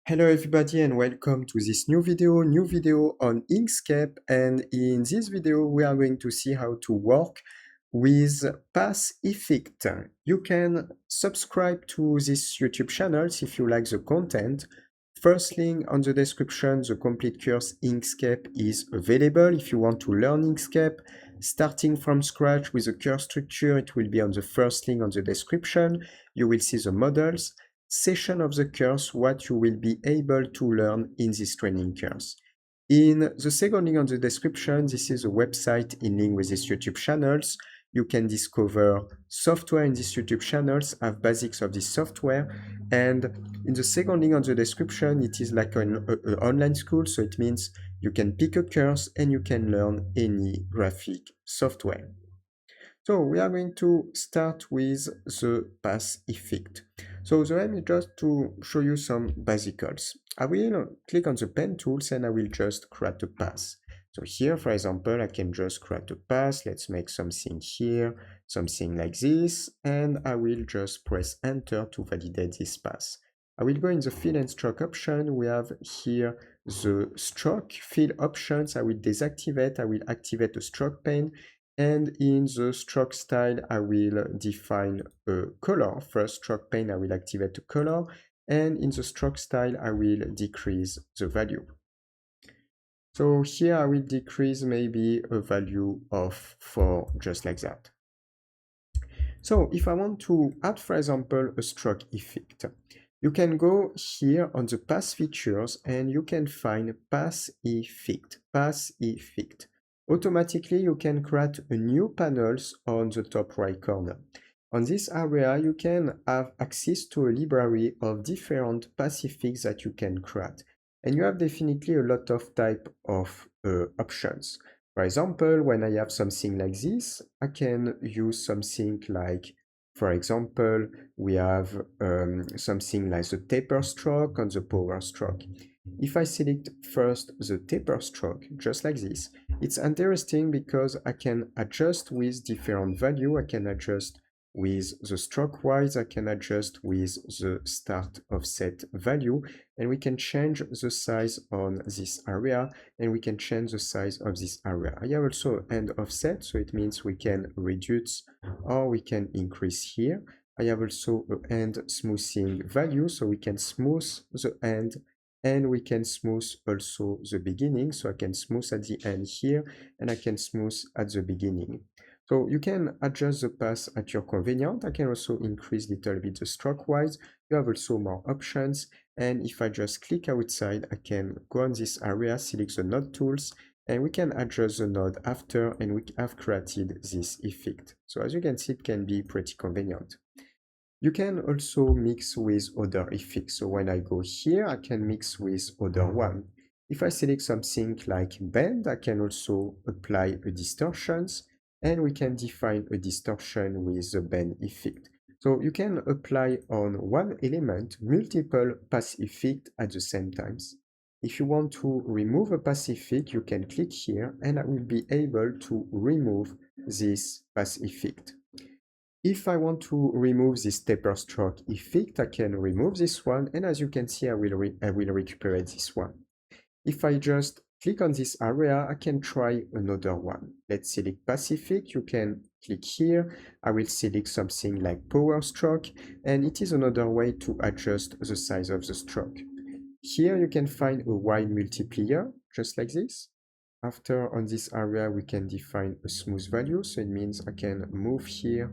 Hello everybody and welcome to this new video on Inkscape, and in this video we are going to see how to work with pass effect. You can subscribe to this YouTube channel if you like the content. First link on the description, the complete course Inkscape is available. If you want to learn Inkscape starting from scratch with a course structure, it will be on the first link on the description. You will see the models session of the course, what you will be able to learn in this training course. In the second link on the description, this is a website in link with these YouTube channels. You can discover software in these YouTube channels, have basics of this software, and in the second link on the description, it is like an online school, so it means you can pick a course and you can learn any graphic software. So we are going to start with the pass effect. So the aim is just to show you some basicals. I will click on the pen tools and I will just create a pass. So here, for example, I can just create a pass. Let's make something here, something like this, and I will just press enter to validate this pass. I will go in the fill and stroke option. We have here the stroke fill options. I will deactivate. I will activate the stroke pane. And in the stroke style, I will define a color. First stroke pane, I will activate a color. And in the stroke style, I will decrease the value. So here I will decrease maybe a value of 4, just like that. So if I want to add, for example, a stroke effect, you can go here on the pass features and you can find pass effect, pass effect. Automatically, you can create a new panels on the top right corner. On this area, you can have access to a library of different pass effects that you can create. And you have definitely a lot of type of options. For example, when I have something like this, I can use something like, for example, we have something like the taper stroke and the power stroke. If I select first the taper stroke, just like this, it's interesting because I can adjust with different value. I can adjust with the stroke wise, I can adjust with the start offset value, and we can change the size on this area, and we can change the size of this area. I have also end offset, so it means we can reduce or we can increase here. I have also an end smoothing value, so we can smooth the end and we can smooth also the beginning. So I can smooth at the end here and I can smooth at the beginning. So you can adjust the pass at your convenience. I can also increase a little bit the stroke wise. You have also more options. And if I just click outside, I can go on this area, select the node tools, and we can adjust the node after, and we have created this effect. So as you can see, it can be pretty convenient. You can also mix with other effects. So when I go here, I can mix with other one. If I select something like bend, I can also apply a distortions, and we can define a distortion with the bend effect. So you can apply on one element multiple pass effect at the same times. If you want to remove a pass effect, you can click here and I will be able to remove this pass effect. If I want to remove this taper stroke effect, I can remove this one, and as you can see, I will recuperate this one. If I just click on this area, I can try another one. Let's select Pacific. You can click here. I will select something like power stroke, and it is another way to adjust the size of the stroke. Here you can find a Y multiplier, just like this. After on this area, we can define a smooth value. So it means I can move here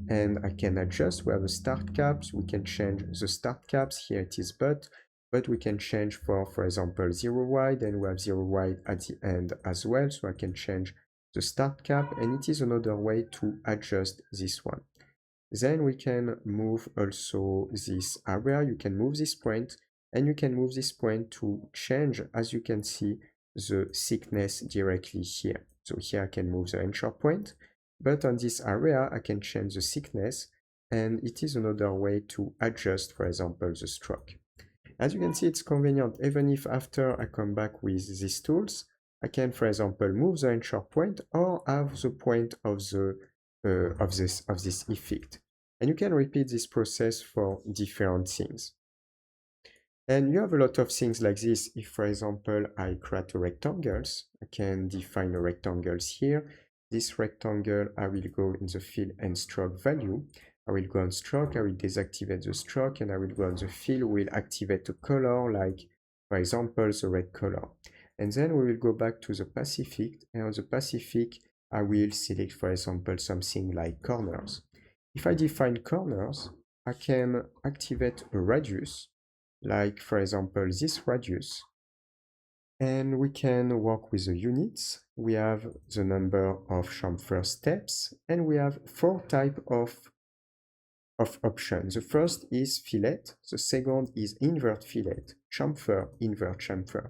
and I can adjust. We have a start caps. We can change the start caps. Here it is but we can change for example, 0Y, then we have 0Y at the end as well. So I can change the start cap, and it is another way to adjust this one. Then we can move also this area. You can move this point, and you can move this point to change, as you can see, the thickness directly here. So here I can move the anchor point, but on this area I can change the thickness, and it is another way to adjust, for example, the stroke. As you can see, it's convenient. Even if after I come back with these tools, I can, for example, move the anchor point or have the point of the this effect. And you can repeat this process for different things. And you have a lot of things like this. If, for example, I create a rectangles, I can define a rectangles here. This rectangle, I will go in the fill and stroke value. I will go on stroke, I will deactivate the stroke, and I will go on the fill, will activate a color like, for example, the red color. And then we will go back to the Pacific, and on the Pacific, I will select, for example, something like corners. If I define corners, I can activate a radius, like for example this radius, and we can work with the units. We have the number of chamfer steps, and we have four types of options. The first is fillet, the second is invert fillet, chamfer, invert chamfer.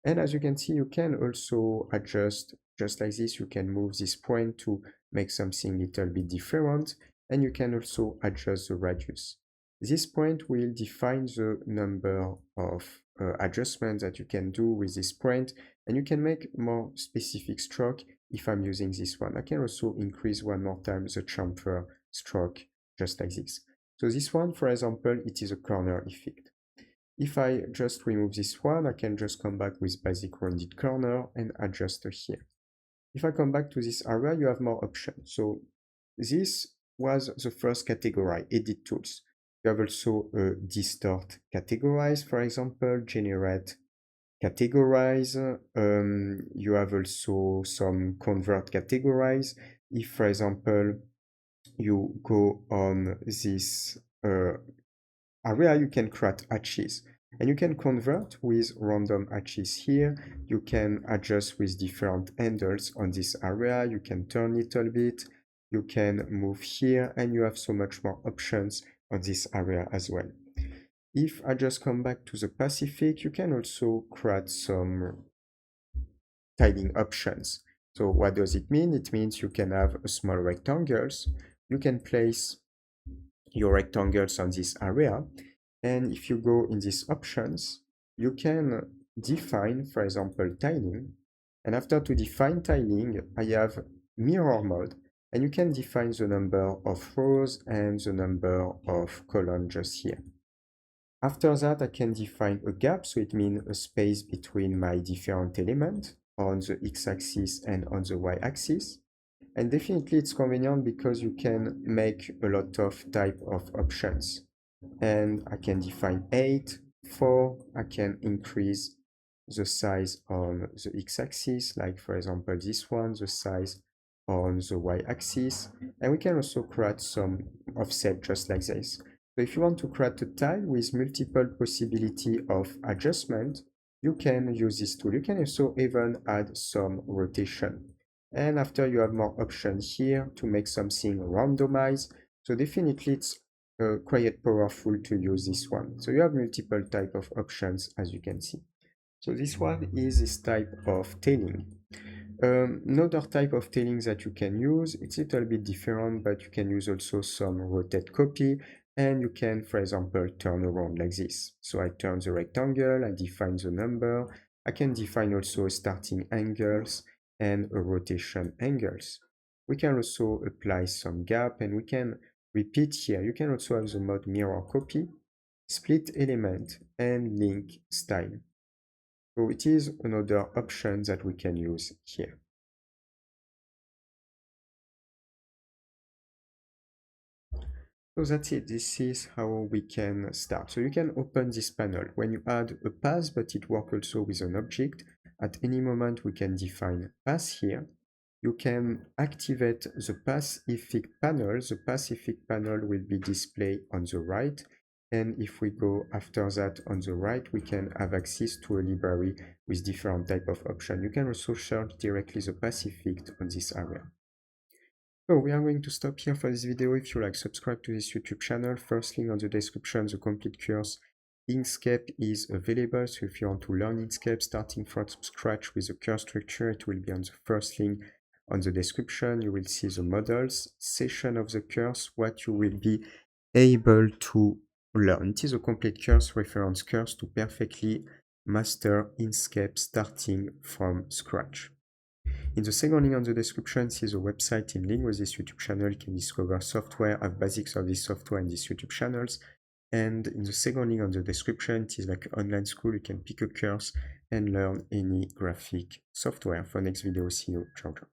And as you can see, you can also adjust just like this. You can move this point to make something a little bit different, and you can also adjust the radius. This point will define the number of adjustments that you can do with this point, and you can make more specific stroke. If I'm using this one, I can also increase one more time the chamfer stroke, just like this. So this one, for example, it is a corner effect. If I just remove this one, I can just come back with basic rounded corner and adjust here. If I come back to this area, you have more options. So this was the first category, edit tools. You have also a distort categorize, for example, generate categorize. You have also some convert categorize. If, for example, you go on this area, you can create hatches, and you can convert with random hatches here. You can adjust with different handles on this area. You can turn a little bit, you can move here, and you have so much more options on this area as well. If I just come back to the Pacific, you can also create some tiling options. So what does it mean? It means you can have small rectangles. You can place your rectangles on this area, and if you go in these options, you can define, for example, tiling, and after to define tiling, I have mirror mode, and you can define the number of rows and the number of columns just here. After that, I can define a gap, so it means a space between my different elements on the x-axis and on the y-axis. And definitely it's convenient because you can make a lot of type of options. And I can define 8, 4, I can increase the size on the x-axis, like for example this one, the size on the y-axis. And we can also create some offset just like this. So if you want to create a tile with multiple possibility of adjustment, you can use this tool. You can also even add some rotation. And after you have more options here to make something randomized. So definitely it's quite powerful to use this one. So you have multiple type of options as you can see. So this one is this type of tailing. Another type of tailing that you can use, it's a little bit different, but you can use also some rotate copy, and you can, for example, turn around like this. So I turn the rectangle, I define the number, I can define also starting angles and a rotation angles. We can also apply some gap, and we can repeat here. You can also have the mode mirror copy, split element, and link style. So it is another option that we can use here. So that's it. This is how we can start. So you can open this panel when you add a path, but it works also with an object. At any moment, we can define path here. You can activate the path effect panel. The path effect panel will be displayed on the right. And if we go after that on the right, we can have access to a library with different type of options. You can also search directly the path effect on this area. So we are going to stop here for this video. If you like, subscribe to this YouTube channel. First link on the description, the complete course Inkscape is available. So if you want to learn Inkscape starting from scratch with the course structure, it will be on the first link on the description. You will see the models session of the course, what you will be able to learn. It is a complete course, reference course to perfectly master Inkscape starting from scratch. In the second link on the description, see the website in link with this YouTube channel. You can discover software, have basics of this software in these YouTube channels. And in the second link on the description, it is like online school. You can pick a course and learn any graphic software. For next video, see you. Ciao, ciao.